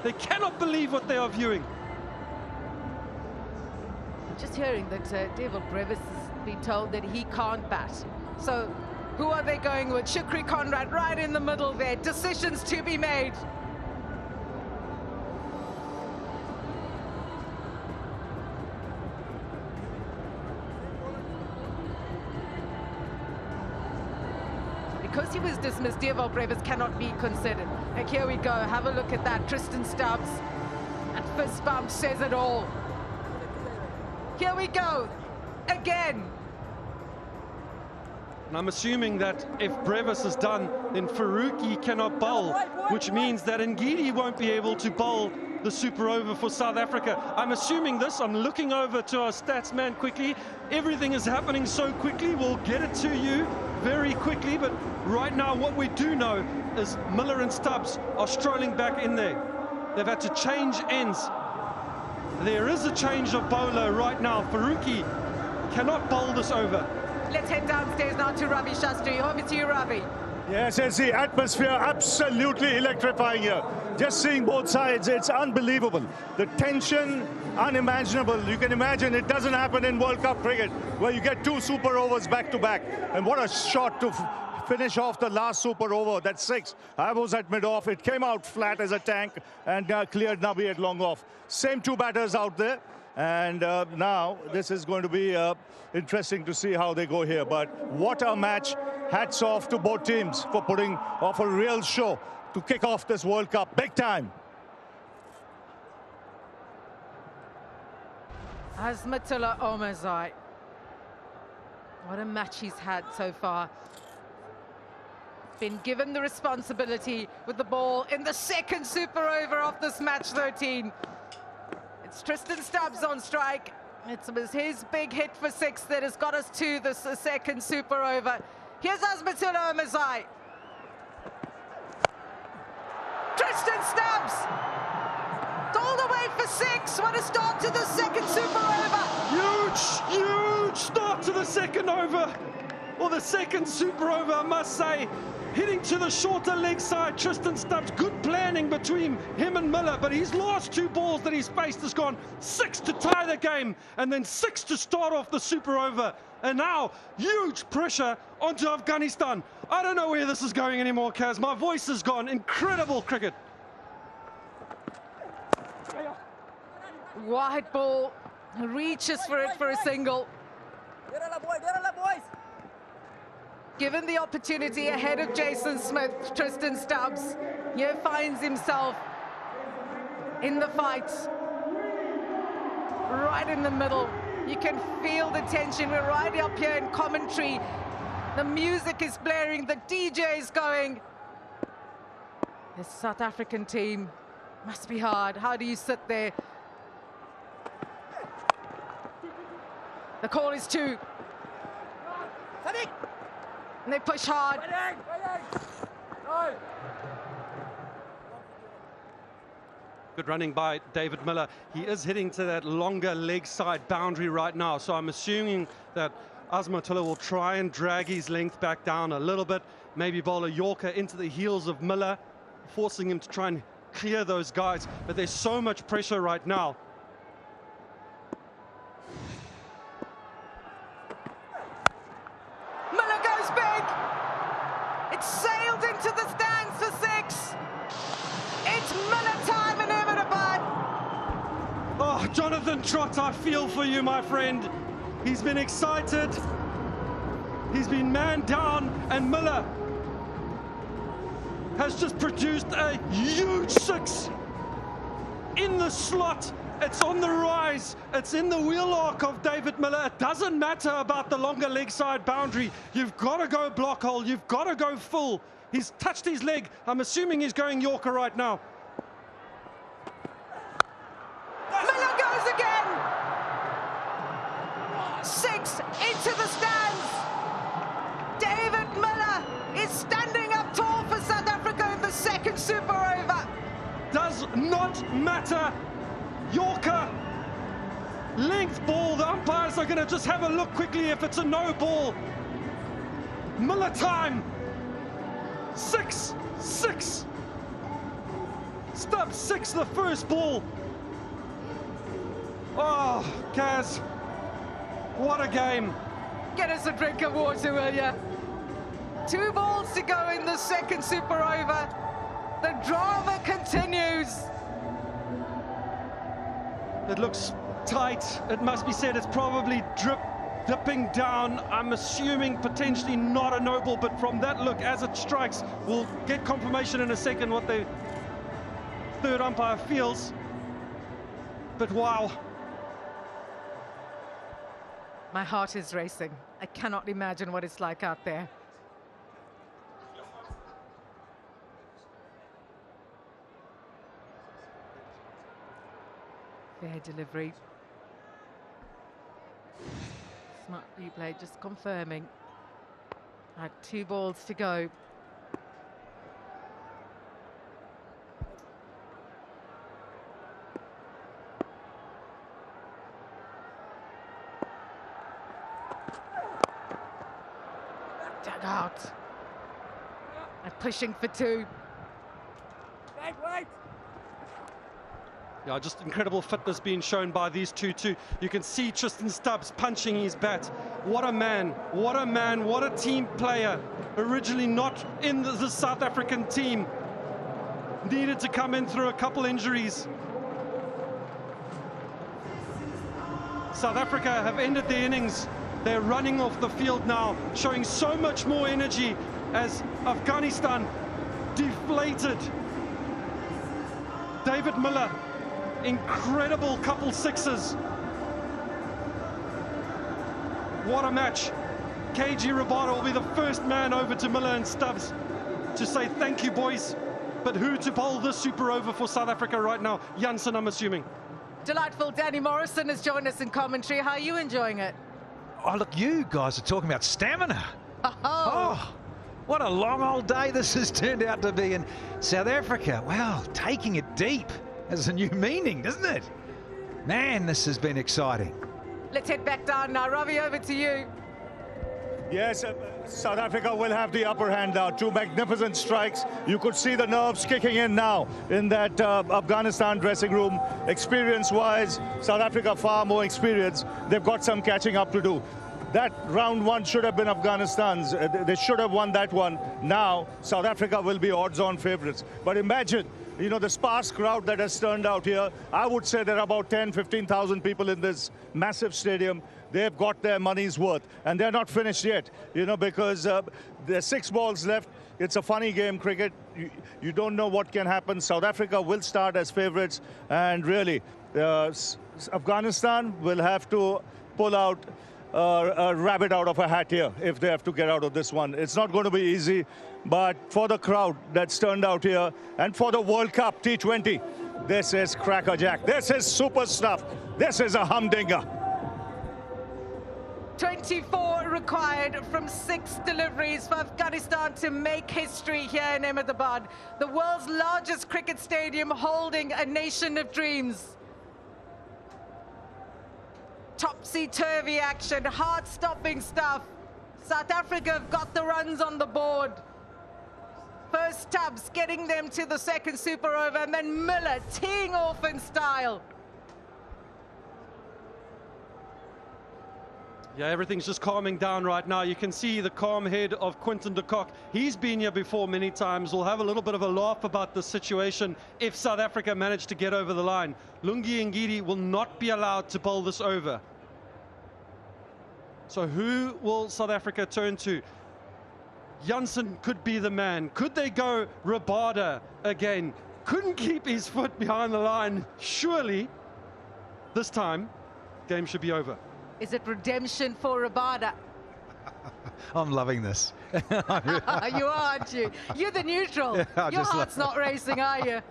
They cannot believe what they are viewing. Just hearing that David Brevis has been told that he can't bat. So who are they going with? Shukri Conrad right in the middle there. Decisions to be made. Because he was dismissed, Deval Brevis cannot be considered. Like, here we go, have a look at that. Tristan Stubbs, that fist bump says it all. Here we go, again. And I'm assuming that if Brevis is done, then Faruqi cannot bowl, which means that Ngidi won't be able to bowl the super over for South Africa. I'm assuming this. I'm looking over to our stats man quickly. Everything is happening so quickly. We'll get it to you very quickly, but right now what we do know is Miller and Stubbs are strolling back in there. They've had to change ends. There is a change of bowler right now. Faruqi cannot bowl this over. Let's head downstairs now to Ravi Shastri. Over to you, Ravi. Yes, it's the atmosphere absolutely electrifying here. Just seeing both sides, it's unbelievable. The tension, unimaginable. You can imagine it doesn't happen in World Cup cricket, where you get 2 super overs back to back. And what a shot to finish off the last super over. That's 6. I was at mid-off. It came out flat as a tank and cleared Nabi at long off. Same 2 batters out there. And now this is going to be interesting to see how they go here. But what a match. Hats off to both teams for putting off a real show to kick off this World Cup big time. Azmatullah Omarzai. What a match he's had so far. Been given the responsibility with the ball in the second super over of this match 13. It's Tristan Stubbs on strike. It was his big hit for 6 that has got us to this second super over. Here's Azmatullah Omarzai. Tristan Stubbs. All the way for 6. What a start to the second super over. Huge start to the second over. Or the second super over, I must say. Hitting to the shorter leg side, Tristan Stubbs, good planning between him and Miller, but his last 2 balls that he's faced has gone 6 to tie the game, and then 6 to start off the super over. And now, huge pressure onto Afghanistan. I don't know where this is going anymore, Kaz. My voice is gone. Incredible cricket. Wide ball, reaches for it for a single. Given the opportunity ahead of Jason Smith, Tristan Stubbs here finds himself in the fight, right in the middle. You can feel the tension. We're right up here in commentary. The music is blaring, the DJ is going. This South African team must be hard. How do you sit there? The call is 2. And they push hard. Good running by David Miller. He is hitting to that longer leg side boundary right now. So I'm assuming that Azmatullah will try and drag his length back down a little bit. Maybe bowl a Yorker into the heels of Miller, forcing him to try and clear those guys. But there's so much pressure right now. Miller goes big. It's sailed into the stands for 6. It's Miller time in Ahmedabad. Oh, Jonathan Trott, I feel for you, my friend. He's been excited. He's been man down, and Miller has just produced a huge 6 in the slot. It's on the rise. It's in the wheel arc of David Miller. It doesn't matter about the longer leg side boundary. You've got to go block hole. You've got to go full. He's touched his leg. I'm assuming he's going Yorker right now. Miller goes again. 6 into the stands. David Miller is standing up tall for South Africa in the second super over. Does not matter. Yorker, length ball. The umpires are going to just have a look quickly if it's a no ball. Miller time. 6, 6. Stubbs 6 the first ball. Oh, Kaz, what a game. Get us a drink of water, will you? 2 balls to go in the second super over. The drama continues. It looks tight, it must be said. It's probably dipping down. I'm assuming potentially not a no ball, but from that look, as it strikes, we'll get confirmation in a second what the third umpire feels. But wow. My heart is racing. I cannot imagine what it's like out there. Fair delivery. Smart replay, just confirming. 2 balls to go. Dug out. They're pushing for 2. Wait. Yeah, just incredible fitness being shown by these two too. You can see Tristan Stubbs punching his bat. What a man, what a man, what a team player. Originally not in the South African team. Needed to come in through a couple injuries. South Africa have ended their innings. They're running off the field now, showing so much more energy as Afghanistan deflated. David Miller, incredible couple sixes. What a match. KG Rabada will be the first man over to Miller and Stubbs to say thank you, boys. But who to bowl this super over for South Africa right now? Janssen, I'm assuming. Delightful. Danny Morrison has joined us in commentary. How are you enjoying it? Oh, look, you guys are talking about stamina. Oh, what a long old day this has turned out to be in South Africa. Wow, taking it deep has a new meaning, doesn't it? Man, this has been exciting. Let's head back down now. Ravi, over to you. Yes, South Africa will have the upper hand now. 2 magnificent strikes. You could see the nerves kicking in now in that Afghanistan dressing room. Experience-wise, South Africa far more experienced. They've got some catching up to do. That round 1 should have been Afghanistan's. They should have won that one. Now, South Africa will be odds-on favorites. But imagine, you know, the sparse crowd that has turned out here. I would say there are about 10, 15,000 people in this massive stadium. They've got their money's worth, and they're not finished yet, you know, because there's 6 balls left. It's a funny game, cricket. You don't know what can happen. South Africa will start as favorites, and really, Afghanistan will have to pull out a rabbit out of a hat here if they have to get out of this one. It's not going to be easy, but for the crowd that's turned out here, and for the World Cup T20, this is crackerjack. This is super stuff. This is a humdinger. 24 required from 6 deliveries for Afghanistan to make history here in Ahmedabad, the world's largest cricket stadium holding a nation of dreams. Topsy-turvy action, heart-stopping stuff. South Africa have got the runs on the board. First Stubbs getting them to the second super over, and then Miller teeing off in style. Yeah, everything's just calming down right now. You can see the calm head of Quinton de Kock. He's been here before many times. We'll have a little bit of a laugh about this situation if South Africa manage to get over the line. Lungi Ngidi will not be allowed to bowl this over. So who will South Africa turn to? Janssen could be the man. Could they go Rabada again? Couldn't keep his foot behind the line. Surely, this time, game should be over. Is it redemption for Rabada? I'm loving this. You are, aren't you? You're the neutral. Yeah, your heart's not racing, are you?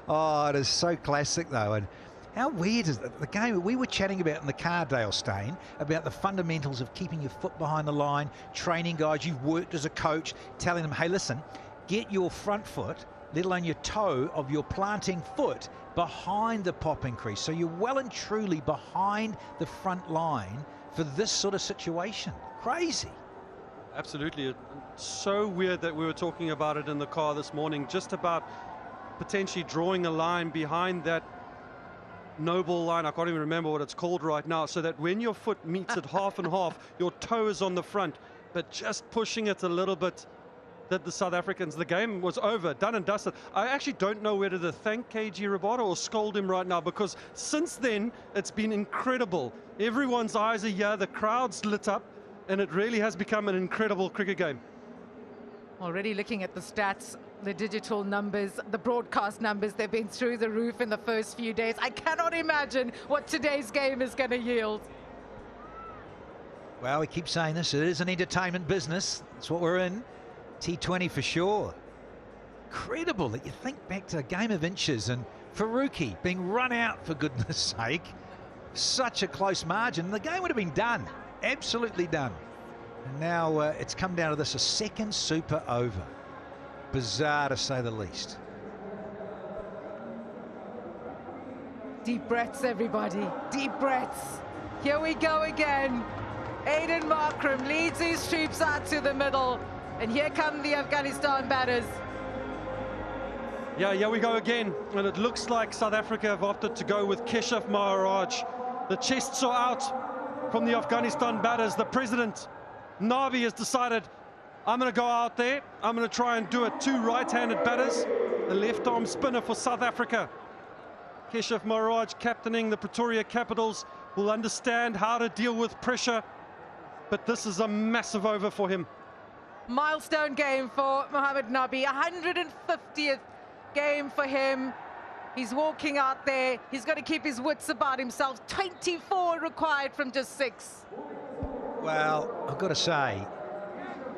Oh, it is so classic, though. And how weird is the game? We were chatting about in the car, Dale Steyn, about the fundamentals of keeping your foot behind the line, training guys. You've worked as a coach, telling them, hey, listen, get your front foot, let alone your toe of your planting foot, behind the popping crease. So you're well and truly behind the front line for this sort of situation. Crazy. Absolutely. It's so weird that we were talking about it in the car this morning, just about potentially drawing a line behind that no-ball line. I can't even remember what it's called right now, so that when your foot meets it half and half, your toe is on the front, but just pushing it a little bit, that the South Africans, the game was over, done and dusted. I actually don't know whether to thank KG Rabada or scold him right now, because since then it's been incredible. Everyone's eyes are here, the crowd's lit up, and it really has become an incredible cricket game. Already looking at the stats, the digital numbers, the broadcast numbers, they've been through the roof in the first few days. I cannot imagine what today's game is going to yield. Well, we keep saying this, it is an entertainment business. That's what we're in. T20 for sure. Incredible that you think back to a game of inches and Faruqi being run out, for goodness sake. Such a close margin. The game would have been done. Absolutely done. And now it's come down to this, a second super over. Bizarre to say the least. Deep breaths, everybody. Deep breaths. Here we go again. Aiden Markram leads his troops out to the middle. And here come the Afghanistan batters. Yeah, here we go again. And it looks like South Africa have opted to go with Keshav Maharaj. The chests are out from the Afghanistan batters. The president, Nabi, has decided, I'm going to go out there. I'm going to try and do it. Two right-handed batters. The left-arm spinner for South Africa. Keshav Maharaj, captaining the Pretoria Capitals, will understand how to deal with pressure. But this is a massive over for him. Milestone game for Mohamed Nabi, 150th game for him. He's walking out there. He's got to keep his wits about himself. 24 required from just 6. Well, I've got to say,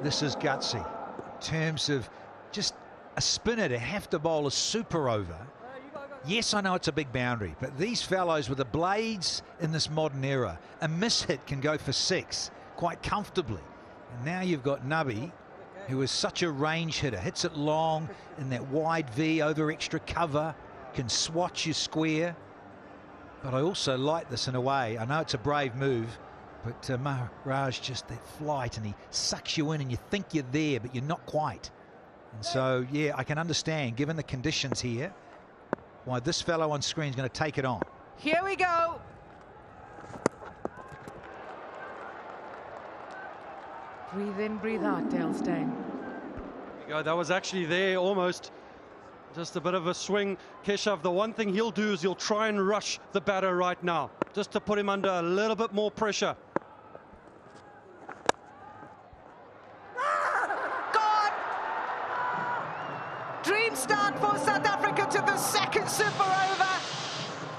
this is gutsy. In terms of just a spinner to have to bowl a super over. Yes, I know it's a big boundary, but these fellows with the blades in this modern era, a mishit can go for 6 quite comfortably. And now you've got Nabi, who is such a range hitter, hits it long in that wide V over extra cover, can swatch your square. But I also like this in a way. I know it's a brave move, but Maharaj, just that flight, and he sucks you in and you think you're there, but you're not quite. And so, yeah, I can understand, given the conditions here, why this fellow on screen is going to take it on. Here we go. Breathe in, breathe out, Dale Steyn. Yeah, that was actually there almost. Just a bit of a swing. Keshav, the one thing he'll do is he'll try and rush the batter right now, just to put him under a little bit more pressure. Gone! Dream start for South Africa to the second super over.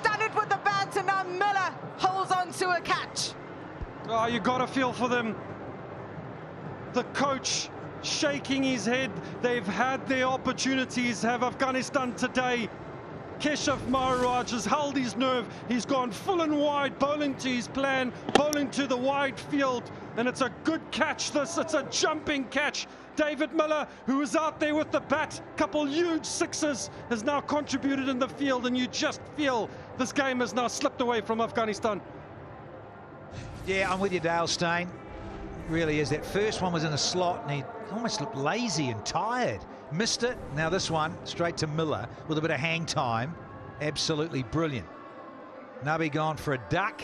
Done it with the bat, and now Miller holds on to a catch. Oh, you got to feel for them. The coach shaking his head. They've had their opportunities, have Afghanistan today. Keshav Maharaj has held his nerve. He's gone full and wide, bowling to his plan, bowling to the wide field. And it's a good catch, this. It's a jumping catch. David Miller, who was out there with the bat, couple huge sixes, has now contributed in the field. And you just feel this game has now slipped away from Afghanistan. Yeah, I'm with you, Dale Steyn. Really is. That first one was in a slot and he almost looked lazy and tired. Missed it. Now this one straight to Miller with a bit of hang time. Absolutely brilliant. Nabi gone for a duck.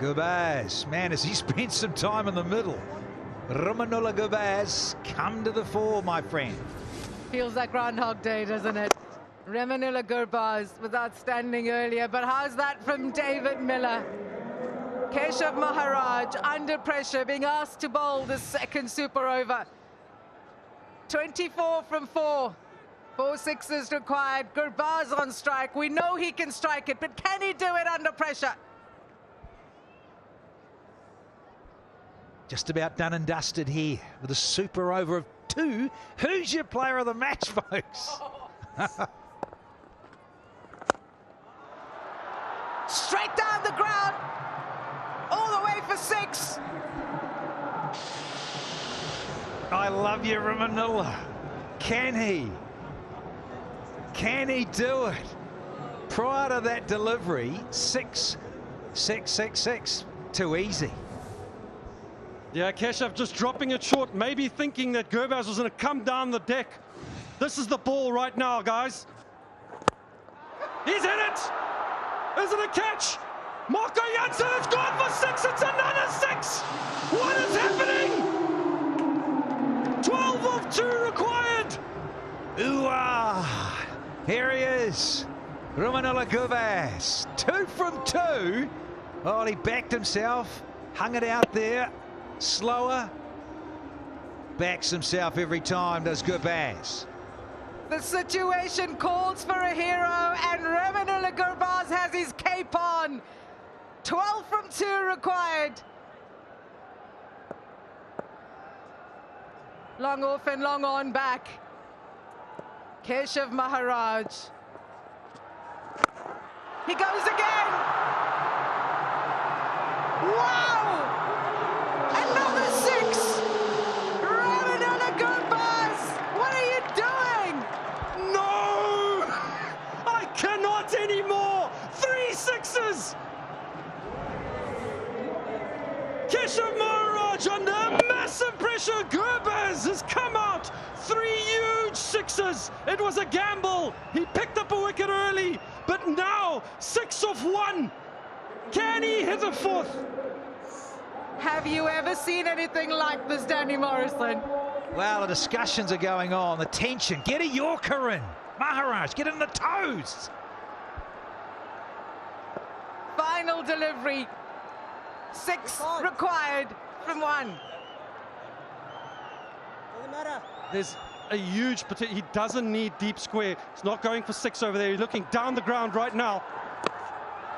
Gurbaz, man, has he spent some time in the middle. Ramanullah Gurbaz, come to the fore, my friend. Feels like Groundhog Day, doesn't it? Ramanullah Gurbaz was outstanding earlier, but how's that from David Miller? Keshav Maharaj under pressure, being asked to bowl the second super over. 24 from 4. 4 sixes required. Gurbaz on strike. We know he can strike it, but can he do it under pressure? Just about done and dusted here with a super over of 2. Who's your player of the match, folks? Straight down the ground. All the way for 6. I love you, Ramanullah. Can he? Can he do it? Prior to that delivery, 6, 6, 6, 6. Too easy. Yeah, Keshav just dropping it short, maybe thinking that Gurbaz was going to come down the deck. This is the ball right now, guys. He's in it. Is it a catch? Marco Jansen has gone for 6. It's another 6. What is happening? 12 of 2 required. Ooh-ah. Here he is. Romanella Gubas. 2 from 2. Oh, he backed himself. Hung it out there. Slower. Backs himself every time, does Gubas. The situation calls for a hero, and Romanella Gubas has his cape on. 12 from 2 required. Long off and long on back. Keshav Maharaj. He goes again. Wow! Another 6. Romanella Gubas, what are you doing? No! I cannot anymore. 3 6s. Keshav Maharaj under massive pressure. Gubas has come out. 3 huge 6s. It was a gamble. He picked up a wicket early, but now 6 off 1. Can he hit a 4th? Have you ever seen anything like this, Danny Morrison? Well, the discussions are going on. The tension. Get a Yorker in. Maharaj, get in the toes. Final delivery. 6 required from 1. There's a huge potential. He doesn't need deep square. He's not going for 6 over there. He's looking down the ground right now.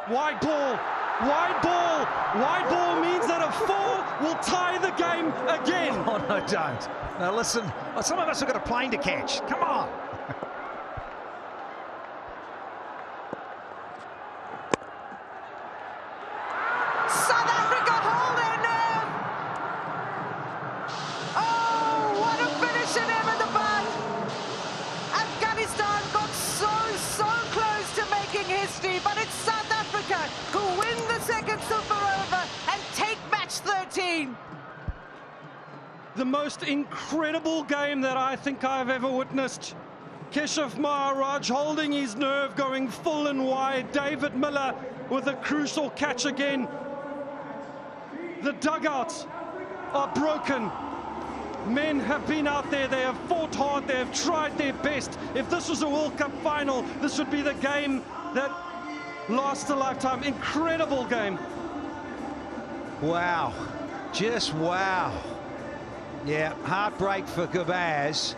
Wide ball. Wide ball. Wide ball means that a 4 will tie the game again. Oh, no, don't. Now, listen. Well, some of us have got a plane to catch. Come on. South Africa hold their nerve. Oh, what a finish in him in the bud. Afghanistan got so close to making history, but it's South Africa who win the second super over and take match 13. The most incredible game that I think I've ever witnessed. Keshav Maharaj holding his nerve, going full and wide. David Miller with a crucial catch again. The dugouts are broken. Men have been out there, they have fought hard, they have tried their best. If this was a World Cup final, this would be the game that lasts a lifetime. Incredible game. Wow. Just wow. Yeah, heartbreak for Gubas.